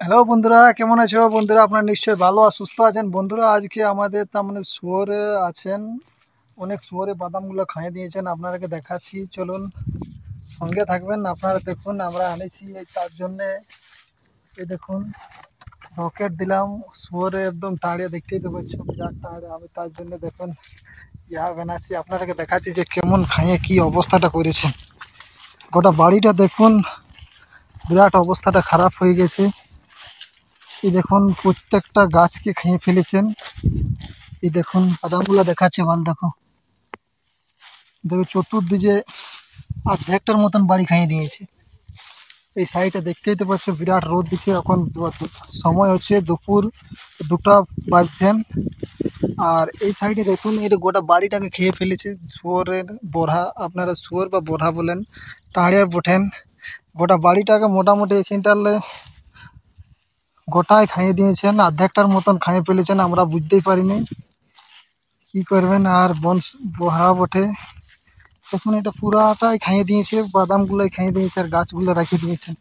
Hello বন্ধুরা, কেমন আছো? বন্ধুরা, আপনারা নিশ্চয়ই ভালো আর সুস্থ আছেন। বন্ধুরা, আজকে আমাদের তার মানে শুয়োরে আছেন, অনেক শুয়োরে বাদামগুলো খাইয়ে দিয়েছেন। আপনাদেরকে দেখাচ্ছি, চলুন সঙ্গে থাকবেন। আপনারা দেখুন, আমরা আনেছি এই তার জন্যে। এই দেখুন, রকেট দিলাম শুয়োরে, একদম টাড়িয়ে দেখতেই তো পাচ্ছ, বিরাট টাড়ে। আমি তার জন্য দেখুন ইহা বানাচ্ছি, আপনাদেরকে দেখাচ্ছি যে কেমন খাইয়ে কি অবস্থাটা করেছে। গোটা বাড়িটা দেখুন, বিরাট অবস্থাটা খারাপ হয়ে গেছে। এই দেখুন, প্রত্যেকটা গাছকে খেয়ে ফেলেছেন। এই দেখুন বাদামগুলো দেখাচ্ছে, ভালো দেখো। দেখো চতুর্দিকে অর্ধেকটার মতন বাড়ি খাইয়ে দিয়েছে। এই সাইডে দেখতেই তো পাচ্ছ, বিরাট রোদ দিচ্ছে। এখন সময় হচ্ছে দুপুর 2টা বাজছেন। আর এই সাইডে দেখুন, এটা গোটা বাড়িটাকে খেয়ে ফেলেছে শুয়োরের বোরহা। আপনারা শুয়োর বা বোরহা বলেন, টাড়িয়ার বোঠেন। গোটা বাড়িটাকে মোটামুটি এখানটালে গোটায় খাইয়ে দিয়েছেন, অর্ধেকটার মতন খাইয়ে ফেলেছেন। আমরা বুঝতেই পারিনি কি করবেন। আর বোরহা বটে, দেখুন এটা পুরাটাই খাইয়ে দিয়েছে, বাদামগুলোই খাইয়ে দিয়েছে আর গাছগুলো রেখে দিয়েছেন।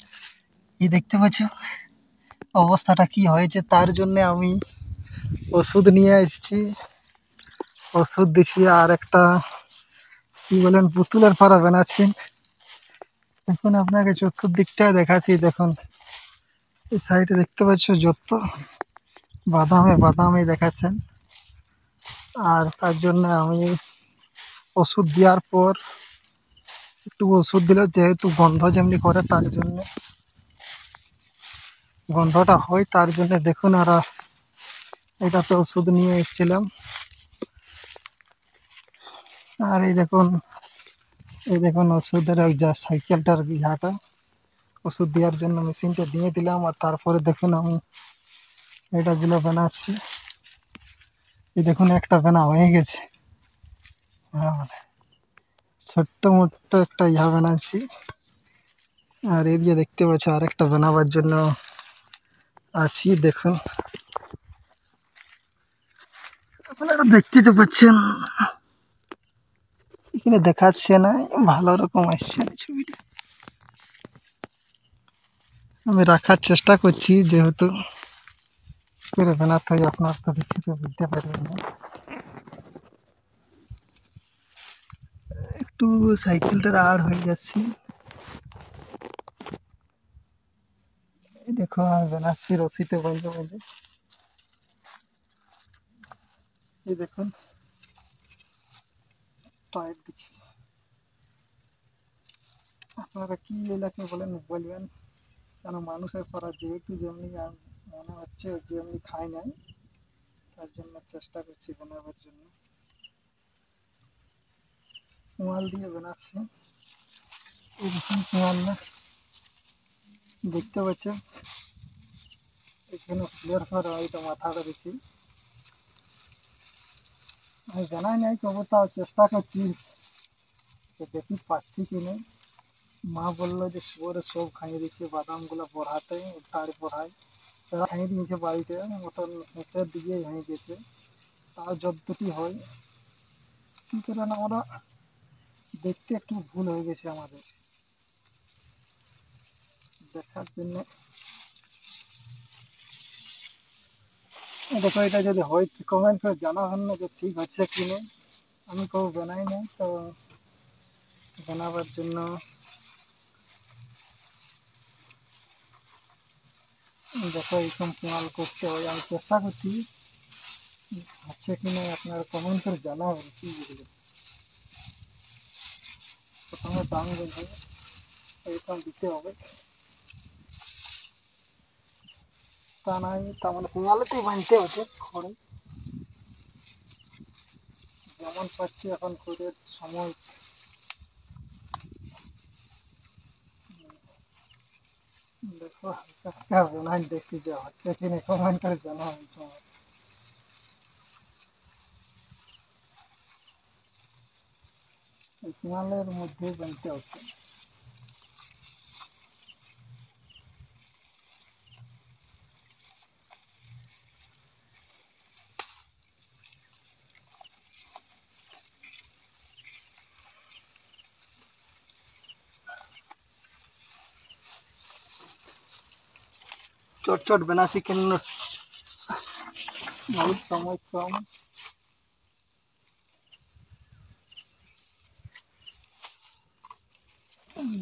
এই দেখতে পাচ্ছ অবস্থাটা কি হয়েছে। তার জন্য আমি ওষুধ নিয়ে এসেছি, ওষুধ দিচ্ছি। আর একটা কি বলেন, পুতুলের পাড়া বানাচ্ছি। দেখুন আপনাকে চতুর্দিকটা দেখাচ্ছি। দেখুন এই সাইডে দেখতে পাচ্ছ যত বাদামই দেখাচ্ছেন। আর তার জন্য আমি ওষুধ দেওয়ার পর একটু ওষুধ দিলে যেহেতু গন্ধ যেমনি করে, তার জন্য গন্ধটা হয়, তার জন্য দেখুন। আর এটাতে ওষুধ নিয়ে এসেছিলাম। আর এই দেখুন ওষুধের ওই যা সাইকেলটার ইহাটা, ওষুধ দেওয়ার জন্য মেশিনটা দিয়ে দিলাম। আর তারপরে দেখুন আমি এটাগুলো বানাচ্ছি। এই দেখুন একটা বানা হয়ে গেছে। মানে ছোট্ট মোট্ট একটা ইহা বানাচ্ছি। আর এই দিয়ে দেখতে পাচ্ছ আরেকটা বানাবার জন্য আছি। দেখুন আপনারা দেখতে তো পাচ্ছেন, এখানে দেখাচ্ছে না, ভালো রকম আসছে না ছবিটা। আমি রাখার চেষ্টা করছি, যেহেতু করে বানাতে হয়, আপনার তো দেখে তো বুঝতে পারবেন না। একটু সাইকেলটার আর হয়ে যাচ্ছি। এই দেখো আমি বানাচ্ছি রশিতে বলতে বলতে। এই দেখুন টায়ার দিচ্ছি। আপনারা কি এলাকা বলেন বলবেন, কেন মানুষের পড়া যেহেতু যেমনি মনে হচ্ছে যেমনি খাই নাই, তার জন্য চেষ্টা করছি বানাবার জন্য। কুয়াল দিয়ে বানাচ্ছি। এই দেখুন কুয়াল না, দেখতে পাচ্ছেন এখানে ফুলের পর হয়তো মাথা করেছি। আমি জানাই নাই, তবু তাও চেষ্টা করছি যে দেখি পাচ্ছি কি নেই। মা বললো যে শুয়োরে সব খাইয়ে দিচ্ছে বাদামগুলো পড়াতে, তার পড়ায় তারা খাইয়ে দিয়েছে বাড়িতে, মতন শেষের দিকে হয়ে গেছে। তাও যতটুকু হয় কী করে না, আমরা দেখতে একটু ভুল হয়ে গেছে আমাদের দেখার জন্য। দেখো এটা যদি হয় কমেন্ট করে জানাবেন না যে ঠিক হচ্ছে কি নেই। আমি কেউ বানাই না তো, বানাবার জন্য দেখো এইরকম কাল করতে হয়। আমি চেষ্টা করছি, হচ্ছে কি না আপনারা কমেন্ট করে জানাবেন কি বুঝলেন। প্রথমে দাম বলতে এইরকম দিতে হবে, তা নাই তার মানে কুড়ালেতেই বানতে হচ্ছে খড়ে। যেমন পাচ্ছি এখন খড়ের সময়। দেখো হালকা বানাই দেখছি যে হচ্ছে কি না, কমেন্ট করে জানাবেন সময়। এই কুড়ালের মধ্যেই বানতে হচ্ছে। চট চট বেনাসি কেন बहुत সময় কম।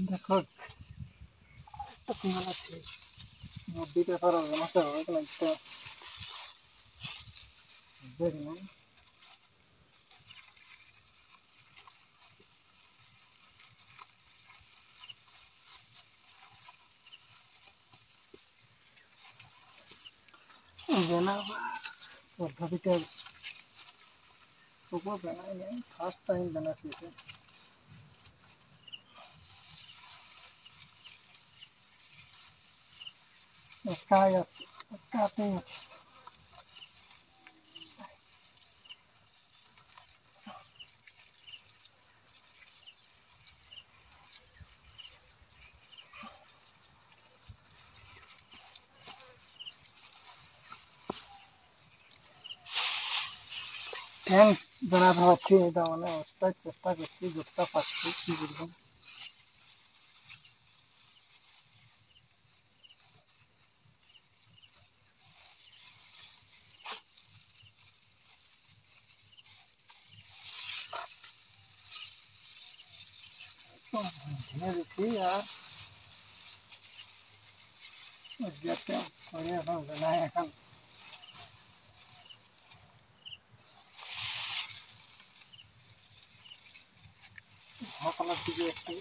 দেখো একটা সিঙ্গেল আছে নদীতে ধরো বেনাসে হবে না একটা দেখুন বেনা পদ্ধতিটা খুব বেনাই নেই ফার্স্ট টাইম বেনা শিখে একাই আছে একাতেই আছে ঠ্যাং বেড়াতে পারছি এটা মানে অবস্থায় চেষ্টা করছি যতটা পারছি কি বলবো ভেঙে দিচ্ছি আর যেতে করে এখন বেনায় এখন সকালের দিকে একটু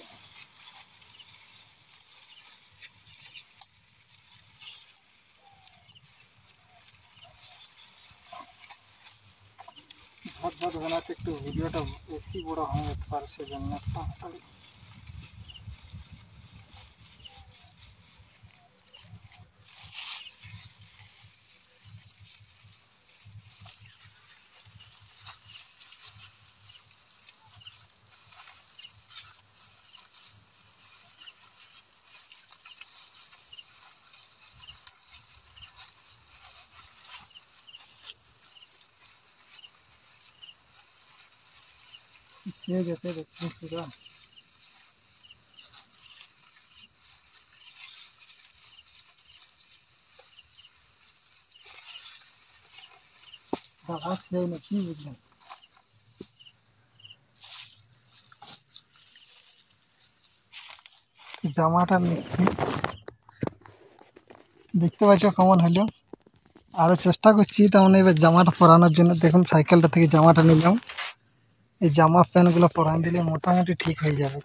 ভাত ভাত বানাচ্ছে একটু ভিডিওটা বেশি বড় হয়ে যেতে পারে সেজন্য তাড়াতাড়ি সে যেতে দেখছি পুরো দাদা সেই না কি বুঝলেন জামাটা নিচ্ছি দেখতে পাচ্ছ কেমন হলো আরো চেষ্টা করছি তার মানে এবার জামাটা পরানোর জন্য দেখুন সাইকেলটা থেকে জামাটা নিলাম এই জামা প্যান্ট গুলো পরান দিলে মোটামুটি ঠিক হয়ে যাবে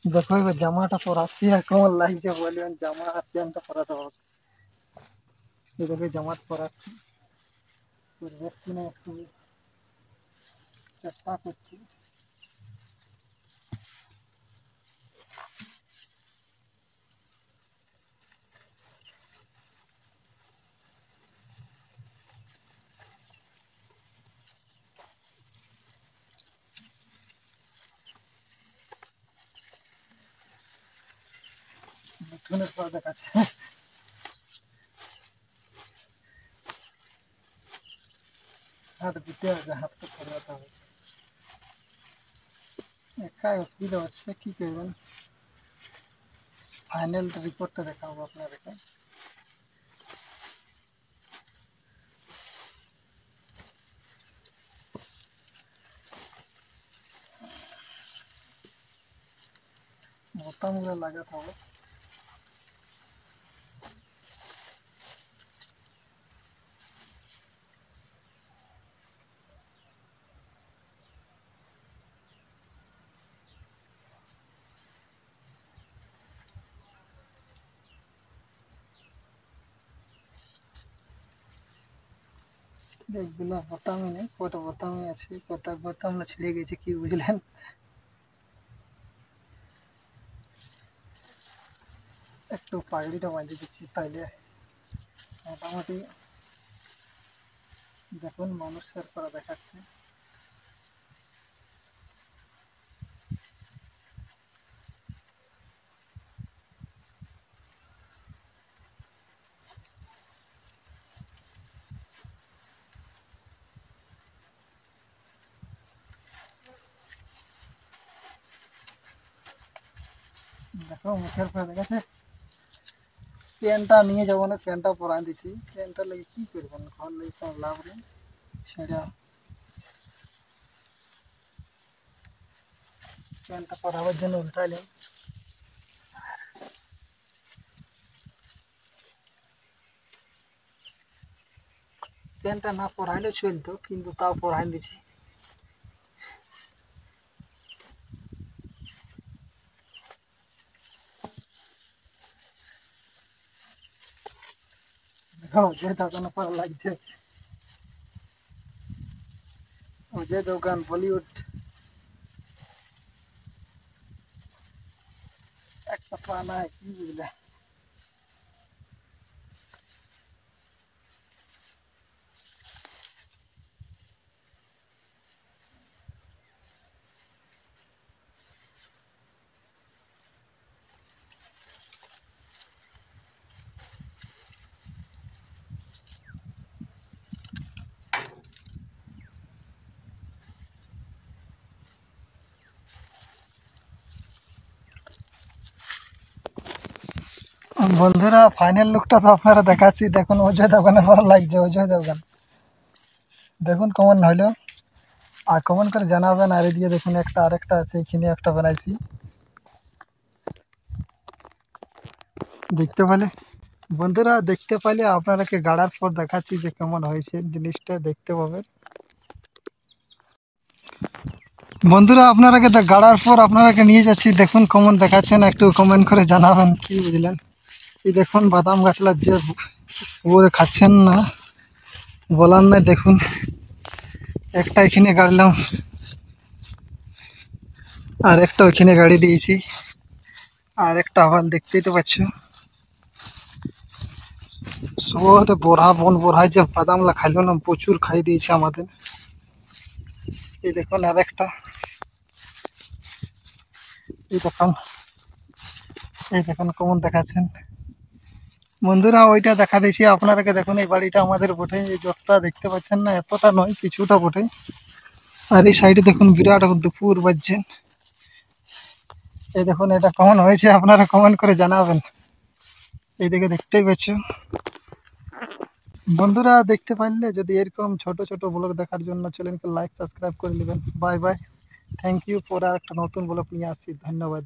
দেখো এবার জামাটা পরাচ্ছি আর কেমন লাগছে বলবেন জামা আর প্যান্টটা পরাতে হবে দেখো জামাটা পরাচ্ছি দেখছি না একটু চেষ্টা করছি মিঠুনের পর দেখাচ্ছে হাত দিতে হবে হাতটা পরাতে হবে একাই অসুবিধা হচ্ছে কি করবেন ফাইনাল রিপোর্টটা দেখাবো আপনাদেরকে বোতামগুলো লাগাতে হবে এগুলো বোতামই নেই কটা বোতামই আছে কটা বোতামটা ছিঁড়ে গেছে কি বুঝলেন একটু পাগড়িটা বাঁধিয়ে দিচ্ছি তাইলে মোটামুটি দেখুন মানুষের করা দেখাচ্ছে দেখো মুখের পরে দেখেছে প্যান্টটা নিয়ে যাবো না, প্যান্টটা পরাই দিছি। প্যান্টটা লেগে কি করবেন, ঘর লেগে কোনো লাভ নেই। সেটা প্যান্টটা পরাবার জন্য উল্টাইলাম। প্যান্টটা না পরাইলেও চলতো, কিন্তু তাও পরাই দিছি। দেখো যে দোকানে পরা লাগছে, যে দোকান বলিউড, একটা পা নাই, কি বুঝলে। বন্ধুরা ফাইনাল লুকটা তো আপনারা দেখাচ্ছি। দেখুন অজয় দোকানে পরা লাগছে, অজয় দোকান দেখুন কেমন হইলো। আর কমেন্ট করে জানাবেন। আর এদিকে দেখুন একটা আরেকটা আছে, এখানে একটা বানাইছি, দেখতে পেলে। বন্ধুরা দেখতে পাইলে আপনারাকে গাড়ার পর দেখাচ্ছি যে কেমন হয়েছে, জিনিসটা দেখতে পাবেন। বন্ধুরা আপনারাকে গাড়ার পর আপনারাকে নিয়ে যাচ্ছি, দেখুন কেমন দেখাচ্ছেন, একটু কমেন্ট করে জানাবেন কি বুঝলেন। এই দেখুন বাদাম গাছলা যে ওরে খাচ্ছেন না, বলার নাই। দেখুন একটা এখানে গাড়লাম, আর একটা ওইখানে গাড়ি দিয়েছি, আর একটা আবার দেখতেই তো পাচ্ছ। শহরে বোরহা বন বোরহায় যে বাদামলা খাইল না, প্রচুর খাই দিয়েছে আমাদের। এই দেখুন আর একটা, এই দেখুন, এই দেখুন কেমন দেখাচ্ছেন। বন্ধুরা ওইটা দেখা দিয়েছি আপনারাকে। দেখুন এই বাড়িটা আমাদের বটে, এই যতটা দেখতে পাচ্ছেন না, এতটা নয়, কিছুটা বটে। আর এই সাইডে দেখুন বিরাট দুপুর বাজছে। এই দেখুন এটা কেমন হয়েছে, আপনারা কমেন্ট করে জানাবেন। এইদিকে দেখতেই পাচ্ছ। বন্ধুরা দেখতে পারলে যদি এরকম ছোট ছোট ব্লগ দেখার জন্য চ্যানেলকে লাইক সাবস্ক্রাইব করে নেবেন। Bye bye, thank you. পরে আর একটা নতুন ব্লগ নিয়ে আসছি, ধন্যবাদ।